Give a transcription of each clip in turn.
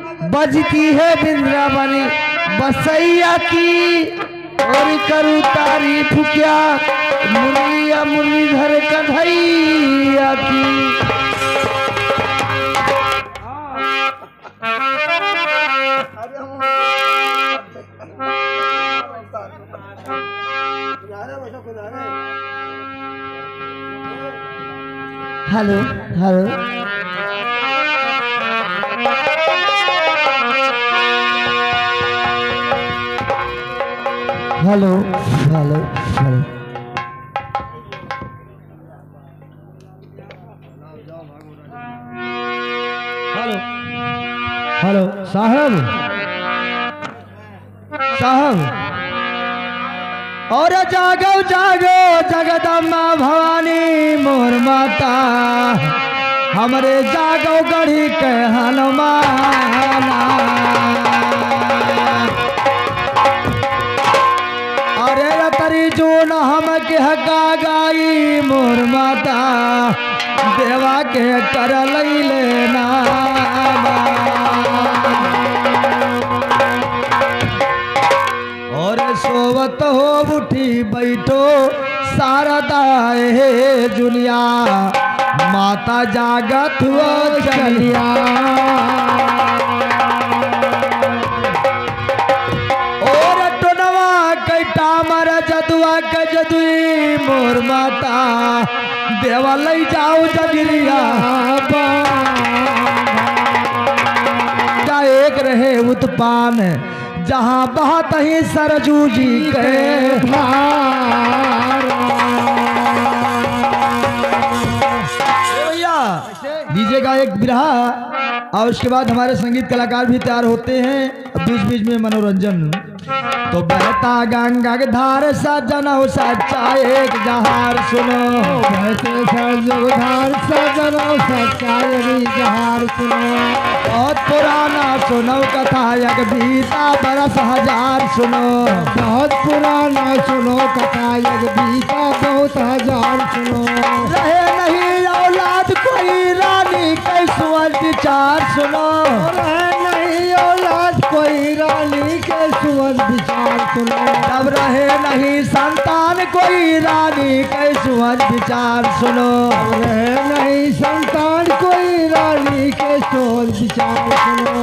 बजती है बिंद्रावनी बसैया की, और करूँ तारीफ क्या मुरलिया मुरलीधर कन्हैया की। Hello hello hello hello hello hello साहब साहब, और जागो जागो जगदम्बा भवानी मोर माता, हमरे जागो गढ़ी के हनुमाना। अरे रतरी जो न हम के हका गाई मोर माता, देवा के कर लई लेना। और सोवत हो उठी बैठो शारदा हे जुलिया, माता जागत हो चलिया। और टुनवा कैटा मर जदुआ के जदुई मोर माता, देवा लई जाओ जगिरिया। एक रहे उत्पान जहाँ बहत ही सरजू जी के भैया दीजिएगा एक बिरहा, और उसके बाद हमारे संगीत कलाकार भी तैयार होते हैं, बीच बीच में मनोरंजन। तो बहता गंगा के धार सजना सच्चा एक जहार सुनो, बहते धार सजना सच्चा एक जहार सुनो। बहुत पुराना सुनो कथा एक बीता बरस हजार सुनो, बहुत पुराना सुनो कथा एक बीता बहुत हजार सुनो। रहे नहीं औलाद कोई रानी के सुअर विचार सुनो, रहे नहीं औलाद कोई रानी के सुअर विचार सुनो। तब रहे नहीं संतान कोई रानी के सुअर विचार सुनो, रहे नहीं संतान कोई रानी के सुअर विचार सुनो।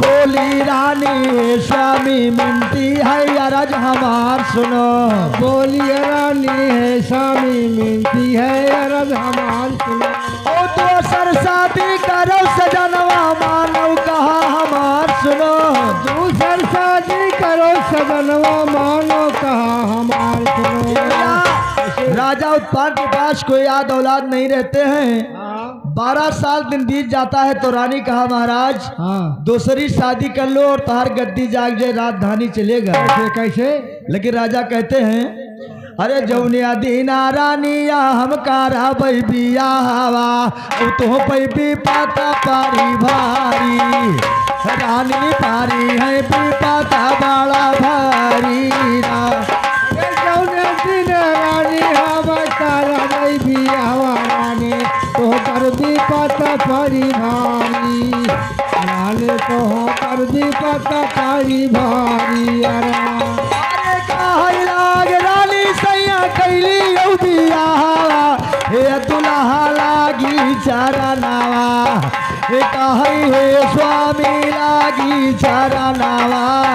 बोली रानी स्वामी मिनती है अरज हमार सुनो, बोली रानी है स्वामी मिनती है अरज हमार सुनो। ओ तो सर शादी करो सजनवा मानव कहा हमार सुनो, दूसर शादी करो सजनवा मानो कहा हमार सुनो। राजा उत्पाद के पास कोई याद औलाद नहीं रहते हैं। 12 साल दिन बीत जाता है तो रानी कहा महाराज दूसरी शादी कर लो और तार गद्दी जाग जाए राजधानी चलेगा। कैसे कैसे? लेकिन राजा कहते हैं अरे जौनिया दीना रानिया हम कारा बिया हवा, तो पैबी पाता पारी भारी, रानी पारी है पाता बड़ा भारी। जौनिया दीना रानी हम कारा बिया हवा, रानी तो कर भी पाता पारी भारी, रानी तो कर भी पाता पारी भारी। अरे कहा लाग रानी सैया कैली बिया हवा, हे दुल्हा लागी चरनावा, हे कही हे स्वामी लागी चरनावा।